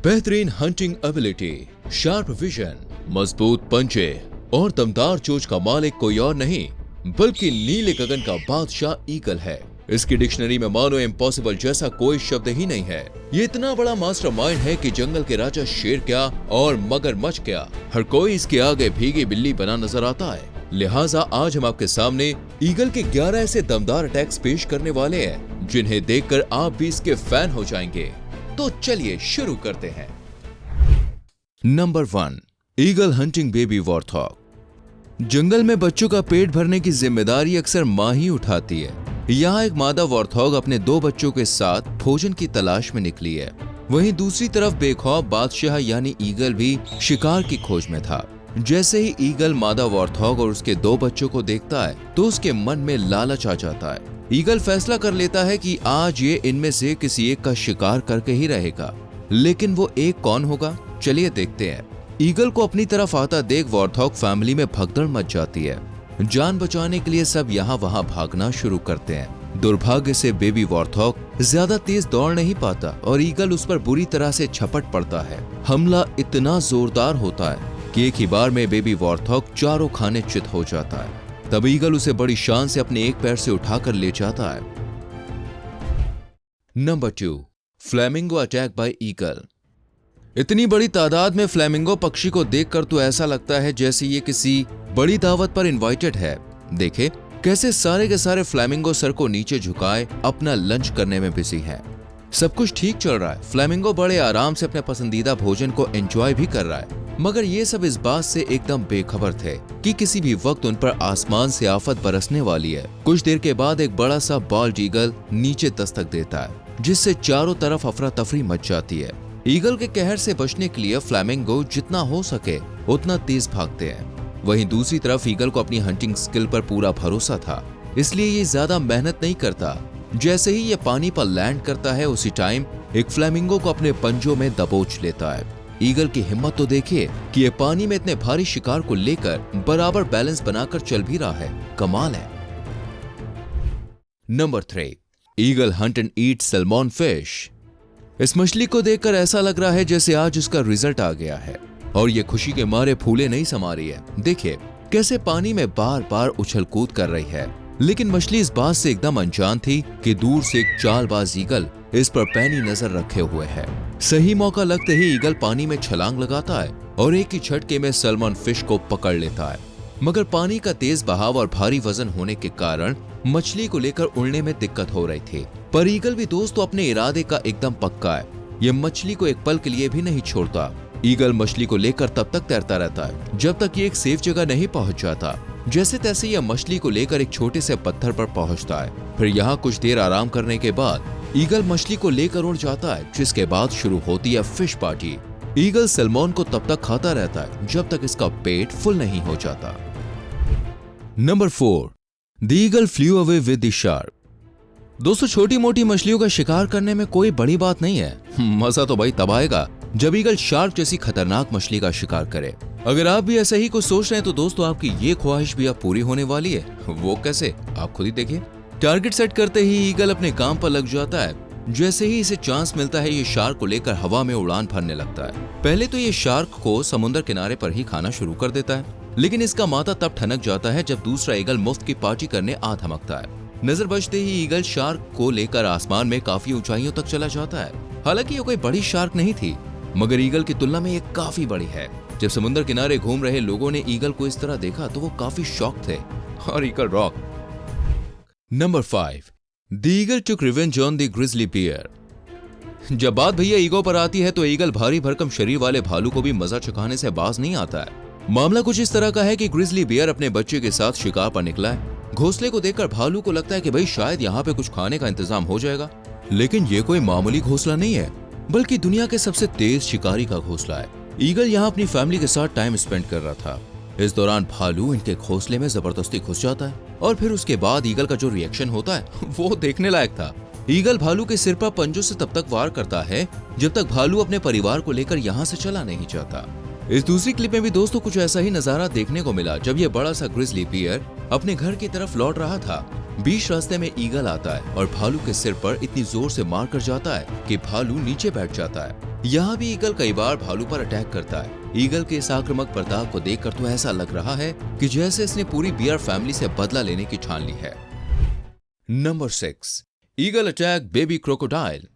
बेहतरीन hunting ability, sharp vision, मजबूत पंजे और दमदार चोंच का मालिक कोई और नहीं बल्कि नीले गगन का बादशाह ईगल है। इसकी डिक्शनरी में मानो इम्पॉसिबल जैसा कोई शब्द ही नहीं है। ये इतना बड़ा मास्टरमाइंड है कि जंगल के राजा शेर क्या और मगरमच्छ क्या, हर कोई इसके आगे भीगी बिल्ली बना नजर आता है। लिहाजा आज हम आपके सामने ईगल के 11 ऐसे दमदार अटैक्स पेश करने वाले हैं जिन्हें देखकर आप भी इसके फैन हो जाएंगे। तो चलिए शुरू करते हैं। Number 1, eagle hunting baby warthog. जंगल में बच्चों का पेट भरने की जिम्मेदारी अक्सर माँ ही उठाती है। यहाँ एक मादा वॉर्थॉग अपने 2 बच्चों के साथ भोजन की तलाश में निकली है। वहीं दूसरी तरफ बेखौफ बादशाह यानी ईगल भी शिकार की खोज में था। जैसे ही ईगल मादा वॉर्थॉग और उसके 2 बच्चों को देखता है तो उसके मन में लालच आ जाता है। ईगल फैसला कर लेता है कि आज ये इनमें से किसी एक का शिकार करके ही रहेगा। लेकिन वो एक कौन होगा, चलिए देखते हैं। ईगल को अपनी तरफ आता देख वॉर्थॉग फैमिली में भगदड़ मच जाती है। जान बचाने के लिए सब यहाँ वहाँ भागना शुरू करते हैं। दुर्भाग्य से बेबी वॉर्थॉग ज्यादा तेज दौड़ नहीं पाता और ईगल उस पर बुरी तरह से झपट पड़ता है। हमला इतना जोरदार होता है कि एक ही बार में बेबी वॉर्थॉग चारों खाने चित हो जाता है। तब ईगल उसे बड़ी शान से अपने एक पैर से उठाकर ले जाता है। Number 2, flamingo attack by eagle. इतनी बड़ी तादाद में फ्लेमिंगो पक्षी को देखकर तो ऐसा लगता है जैसे ये किसी बड़ी दावत पर इनवाइटेड है। देखे कैसे सारे के सारे फ्लेमिंगो सर को नीचे झुकाए अपना लंच करने में बिजी हैं। सब कुछ ठीक चल रहा है। फ्लेमिंगो बड़े आराम से अपने पसंदीदा भोजन को एंजॉय भी कर रहा है, मगर ये सब इस बात से एकदम बेखबर थे कि किसी भी वक्त उन पर आसमान से आफत बरसने वाली है। कुछ देर के बाद एक बड़ा सा बाल्ड ईगल नीचे दस्तक देता है, जिससे चारों तरफ अफरा तफरी मच जाती है। ईगल के कहर से बचने के लिए फ्लेमिंगो जितना हो सके उतना तेज भागते हैं। वहीं दूसरी तरफ ईगल को अपनी हंटिंग स्किल पर पूरा भरोसा था, इसलिए ये ज्यादा मेहनत नहीं करता। जैसे ही ये पानी पर लैंड करता है उसी टाइम एक फ्लेमिंगो को अपने पंजों में दबोच लेता है। ईगल की हिम्मत तो देखिए कि ये पानी में इतने भारी शिकार को लेकर बराबर बैलेंस बनाकर चल भी रहा है। कमाल है। Number 3, eagle Hunt and eat salmon fish. इस मछली को देखकर ऐसा लग रहा है जैसे आज उसका रिजल्ट आ गया है और ये खुशी के मारे फूले नहीं समा रही है। देखिए कैसे पानी में बार बार उछल कूद कर रही है। लेकिन मछली इस बात से एकदम अनजान थी कि दूर से एक चालबाज ईगल इस पर पैनी नजर रखे हुए है। सही मौका लगते ही ईगल पानी में छलांग लगाता है और एक ही झटके में सैल्मन फिश को पकड़ लेता है। मगर पानी का तेज बहाव और भारी वजन होने के कारण मछली को लेकर उड़ने में दिक्कत हो रही थी। पर ईगल भी दोस्तों अपने इरादे का एकदम पक्का है। ये मछली को एक पल के लिए भी नहीं छोड़ता। ईगल मछली को लेकर तब तक तैरता रहता है जब तक ये एक सेफ जगह नहीं पहुंच जाता। जैसे तैसे यह मछली को लेकर एक छोटे से पत्थर पर पहुंचता है। फिर यहाँ कुछ देर आराम करने के बाद ईगल मछली को लेकर उड़ जाता है, जिसके बाद शुरू होती है फिश पार्टी। ईगल सैल्मन को तब तक खाता रहता है जब तक इसका पेट फुल नहीं हो जाता। Number 4, the eagle flu away with the shark. दोस्तों छोटी मोटी मछलियों का शिकार करने में कोई बड़ी बात नहीं है। मजा तो भाई तब आएगा जब ईगल शार्क जैसी खतरनाक मछली का शिकार करे। अगर आप भी ऐसा ही कुछ सोच रहे हैं तो दोस्तों आपकी ये ख्वाहिश भी अब पूरी होने वाली है। वो कैसे, आप खुद ही देखिए। टारगेट सेट करते ही ईगल अपने काम पर लग जाता है। जैसे ही इसे चांस मिलता है ये शार्क को लेकर हवा में उड़ान भरने लगता है। पहले तो ये शार्क को समुद्र किनारे पर ही खाना शुरू कर देता है, लेकिन इसका माथा तब ठनक जाता है जब दूसरा ईगल मुफ्त की पार्टी करने आ धमकता है। नजर बचते ही ईगल शार्क को लेकर आसमान में काफी ऊंचाइयों तक चला जाता है। हालांकि ये कोई बड़ी शार्क नहीं थी, मगर ईगल की तुलना में ये काफी बड़ी है। जब समुद्र किनारे घूम रहे लोगों ने ईगल को इस तरह देखा तो वो काफी शॉक थे और eagle rock. Number 5, the eagle took revenge on the grizzly bear. जब बात भैया ईगो पर आती है तो ईगल भारी भरकम शरीर वाले भालू को भी मजा चखाने से बाज नहीं आता है। मामला कुछ इस तरह का है कि ग्रिजली बियर अपने बच्चे के साथ शिकार पर निकला है। घोंसले को देखकर भालू को लगता है कि भाई शायद यहाँ पे कुछ खाने का इंतजाम हो जाएगा, लेकिन ये कोई मामूली घोंसला नहीं है, बल्कि दुनिया के सबसे तेज शिकारी का घोंसला है। ईगल यहाँ अपनी फैमिली के साथ टाइम स्पेंड कर रहा था। इस दौरान भालू इनके घोंसले में जबरदस्ती घुस जाता है और फिर उसके बाद ईगल का जो रिएक्शन होता है वो देखने लायक था। ईगल भालू के सिर पर पंजों से तब तक वार करता है जब तक भालू अपने परिवार को लेकर यहाँ से चला नहीं जाता। इस दूसरी क्लिप में भी दोस्तों कुछ ऐसा ही नजारा देखने को मिला जब ये बड़ा सा ग्रिजली बियर अपने घर की तरफ लौट रहा था। बीच रास्ते में ईगल आता है और भालू के सिर पर इतनी जोर से मार कर जाता है कि भालू नीचे बैठ जाता है। यहाँ भी ईगल कई बार भालू पर अटैक करता है। ईगल के इस आक्रामक बर्ताव को देखकर तो ऐसा लग रहा है कि जैसे इसने पूरी बियर फैमिली से बदला लेने की ठान ली है। Number 6, eagle attack baby crocodile.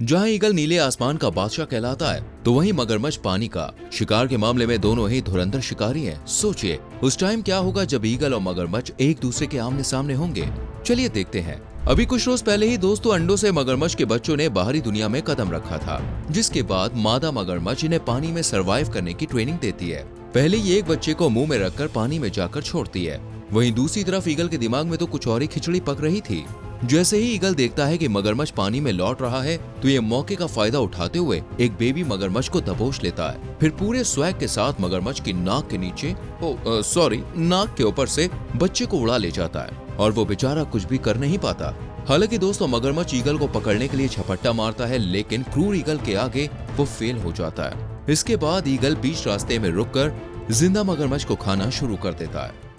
जहां ईगल नीले आसमान का बादशाह कहलाता है तो वहीं मगरमच्छ पानी का। शिकार के मामले में दोनों ही धुरंधर शिकारी हैं। सोचिए उस टाइम क्या होगा जब ईगल और मगरमच्छ एक दूसरे के आमने सामने होंगे। चलिए देखते हैं। अभी कुछ रोज पहले ही दोस्तों अंडों से मगरमच्छ के बच्चों ने बाहरी दुनिया में कदम रखा था, जिसके बाद मादा मगरमच्छ इन्हें पानी में सरवाइव करने की ट्रेनिंग देती है। पहले ये एक बच्चे को मुंह में रखकर पानी में जाकर छोड़ती है। वहीं दूसरी तरफ ईगल के दिमाग में तो कुछ और ही खिचड़ी पक रही थी। जैसे ही ईगल देखता है कि मगरमच्छ पानी में लौट रहा है तो ये मौके का फायदा उठाते हुए एक बेबी मगरमच्छ को दबोच लेता है। फिर पूरे स्वैग के साथ मगरमच्छ की नाक के नीचे नाक के ऊपर से बच्चे को उड़ा ले जाता है और वो बेचारा कुछ भी कर नहीं पाता। हालांकि दोस्तों मगरमच्छ ईगल को पकड़ने के लिए झपट्टा मारता है, लेकिन क्रूर ईगल के आगे वो फेल हो जाता है। इसके बाद ईगल बीच रास्ते में रुककर जिंदा मगरमच्छ को खाना शुरू कर देता है।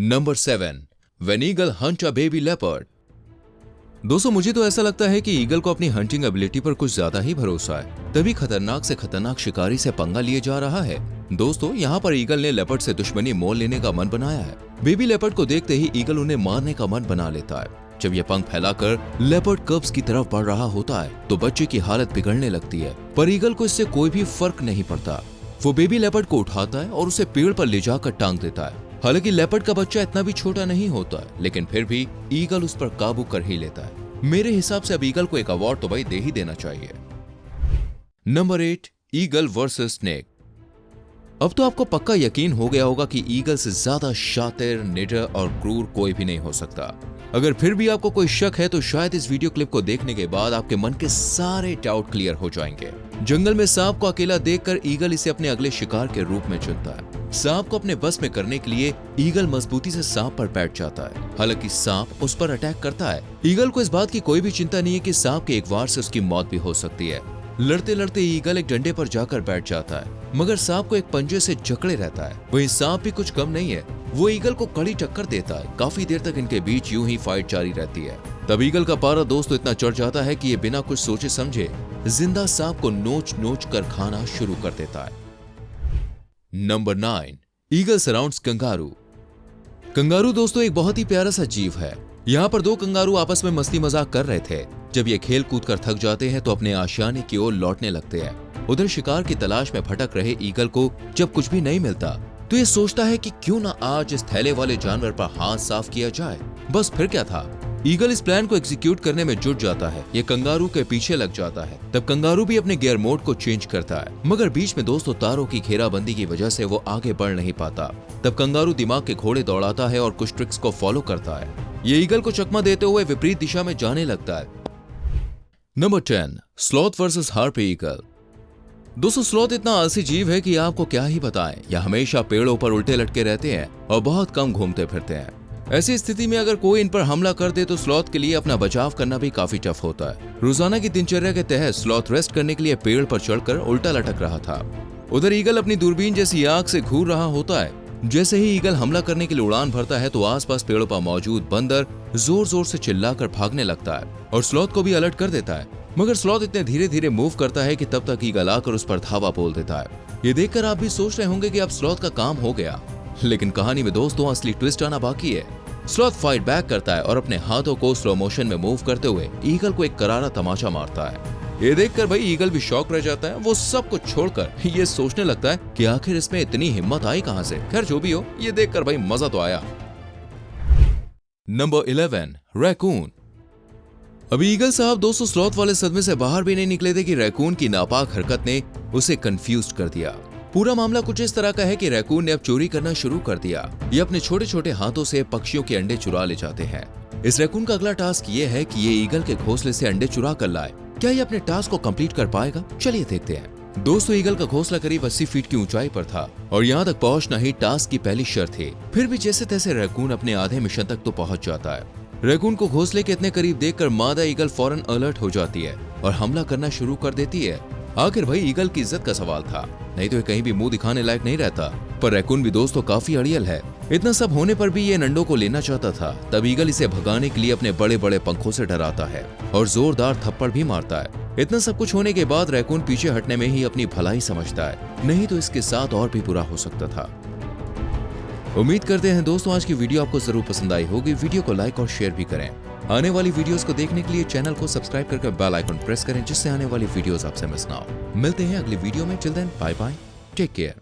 Number 7, When Eagle Hunt a Baby Leopard। दोस्तों मुझे तो ऐसा लगता है कि ईगल को अपनी हंटिंग एबिलिटी पर कुछ ज्यादा ही भरोसा है, तभी खतरनाक से खतरनाक शिकारी से पंगा लिए जा रहा है। दोस्तों यहाँ पर ईगल ने लेपर्ड से दुश्मनी मोल लेने का मन बनाया है। बेबी लेपर्ड को देखते ही ईगल उन्हें मारने का मन बना लेता है। जब यह पंख फैलाकर लेपर्ड कब्स की तरफ बढ़ रहा होता है तो बच्चे की हालत बिगड़ने लगती है, पर ईगल को इससे कोई भी फर्क नहीं पड़ता। वो बेबी लेपर्ड को उठाता है और उसे पेड़ पर ले जाकर टांग देता है। हालांकि लेपर्ड का बच्चा इतना भी छोटा नहीं होता है, लेकिन फिर भी ईगल उस पर काबू कर ही लेता है। मेरे हिसाब से अब ईगल को एक अवार्ड तो भाई दे ही देना चाहिए। Number 8, eagle versus snake. अब तो आपको पक्का यकीन हो गया होगा कि ईगल से ज्यादा शातिर, निडर और क्रूर कोई भी नहीं हो सकता। अगर फिर भी आपको कोई शक है तो शायद इस वीडियो क्लिप को देखने के बाद आपके मन के सारे डाउट क्लियर हो जाएंगे। जंगल में सांप को अकेला देखकर ईगल इसे अपने अगले शिकार के रूप में चुनता है। सांप को अपने बस में करने के लिए ईगल मजबूती से सांप पर बैठ जाता है। हालांकि सांप उस पर अटैक करता है। ईगल को इस बात की कोई भी चिंता नहीं है कि सांप के एक वार से उसकी मौत भी हो सकती है। लड़ते लड़ते ईगल एक डंडे पर जाकर बैठ जाता है, मगर सांप को एक पंजे से जकड़े रहता है। वहीं सांप भी कुछ कम नहीं है, वो ईगल को कड़ी टक्कर देता है। काफी देर तक इनके बीच यूं ही फाइट जारी रहती है। तब ईगल का पारा दोस्तों इतना चढ़ जाता है कि ये बिना कुछ सोचे समझे जिंदा सांप को नोच नोच कर खाना शुरू कर देता है। Number 9, eagle surrounds kangaroo. Kangaroo दोस्तों एक बहुत ही प्यारा सा जीव है। यहाँ पर 2 कंगारू आपस में मस्ती मजाक कर रहे थे। जब ये खेल कूद कर थक जाते हैं तो अपने आशियाने की ओर लौटने लगते हैं। उधर शिकार की तलाश में भटक रहे ईगल को जब कुछ भी नहीं मिलता तो ये सोचता है कि क्यों ना आज इस थैले वाले जानवर पर हाथ साफ किया जाए। बस फिर क्या था, ईगल इस प्लान को एग्जीक्यूट करने में जुट जाता है। ये कंगारू के पीछे लग जाता है। तब कंगारू भी अपने गियर मोड को चेंज करता है, मगर बीच में दोस्तों तारों की घेराबंदी की वजह से वो आगे बढ़ नहीं पाता। तब कंगारू दिमाग के घोड़े दौड़ाता है और कुछ ट्रिक्स को फॉलो करता है। ये ईगल को चकमा देते हुए विपरीत दिशा में जाने लगता है। Number 10, sloth versus harpy eagle. दोस्तों स्लॉथ इतना आलसी जीव है कि आपको क्या ही बताएं। यह हमेशा पेड़ों पर उल्टे लटके रहते हैं और बहुत कम घूमते फिरते हैं। ऐसी स्थिति में अगर कोई इन पर हमला कर दे तो स्लॉथ के लिए अपना बचाव करना भी काफी टफ होता है। रोजाना की दिनचर्या के तहत स्लॉथ रेस्ट करने के लिए पेड़ पर चढ़कर उल्टा लटक रहा था। उधर ईगल अपनी दूरबीन जैसी आंख से घूर रहा होता है। जैसे ही ईगल हमला करने के लिए उड़ान भरता है तो आसपास पेड़ों पर मौजूद बंदर जोर जोर से चिल्लाकर भागने लगता है और स्लॉथ को भी अलर्ट कर देता है। मगर स्लॉथ इतने धीरे धीरे मूव करता है कि तब तक ईगल आकर उस पर धावा बोल देता है। ये देखकर आप भी सोच रहे होंगे कि अब स्लॉथ का काम हो गया, लेकिन कहानी में दोस्तों असली ट्विस्ट आना बाकी है। स्लॉथ फाइट बैक करता है और अपने हाथों को स्लो मोशन में मूव करते हुए ईगल को एक करारा तमाचा मारता है। ये देखकर भाई ईगल भी शॉक रह जाता है। वो सब कुछ छोड़कर ये सोचने लगता है कि आखिर इसमें इतनी हिम्मत आई कहां से। खैर जो भी हो, ये देखकर भाई मजा तो आया। Number 11, raccoon. अभी ईगल साहब दोस्तों स्लॉथ वाले सदमे से बाहर भी नहीं निकले थे कि रैकून की नापाक हरकत ने उसे कंफ्यूज कर दिया। पूरा मामला कुछ इस तरह का है कि रैकून ने अब चोरी करना शुरू कर दिया। ये अपने छोटे छोटे हाथों से पक्षियों के अंडे चुरा ले जाते हैं। इस रैकून का अगला टास्क ये है कि ये ईगल के घोंसले से अंडे चुरा कर लाए। क्या ये अपने टास्क को कंप्लीट कर पाएगा? चलिए देखते हैं। दोस्तों ईगल का घोंसला करीब 80 फीट की ऊंचाई पर था और यहाँ तक पहुंचना ही टास्क की पहली शर्त थी। फिर भी जैसे तैसे रैकून अपने आधे मिशन तक तो पहुंच जाता है। रैकून को घोंसले के इतने करीब देखकर मादा ईगल फौरन अलर्ट हो जाती है और हमला करना शुरू कर देती है। आखिर भाई ईगल की इज्जत का सवाल था, नहीं तो ये कहीं भी मुंह दिखाने लायक नहीं रहता। पर रैकून भी दोस्तों काफी अड़ियल है। इतना सब होने पर भी ये नंडो को लेना चाहता था। तब ईगल इसे भगाने के लिए अपने बड़े बड़े पंखों से डराता है और जोरदार थप्पड़ भी मारता है। इतना सब कुछ होने के बाद रैकून पीछे हटने में ही अपनी भलाई समझता है, नहीं तो इसके साथ और भी बुरा हो सकता था। उम्मीद करते हैं दोस्तों आज की वीडियो आपको जरूर पसंद आई होगी। वीडियो को लाइक और शेयर भी करें। आने वाली वीडियोस को देखने के लिए चैनल को सब्सक्राइब करके बेल आइकन प्रेस करें, जिससे आने वाली वीडियोस आपसे मिस ना हो। मिलते हैं अगली वीडियो में। Till then bye bye, take care.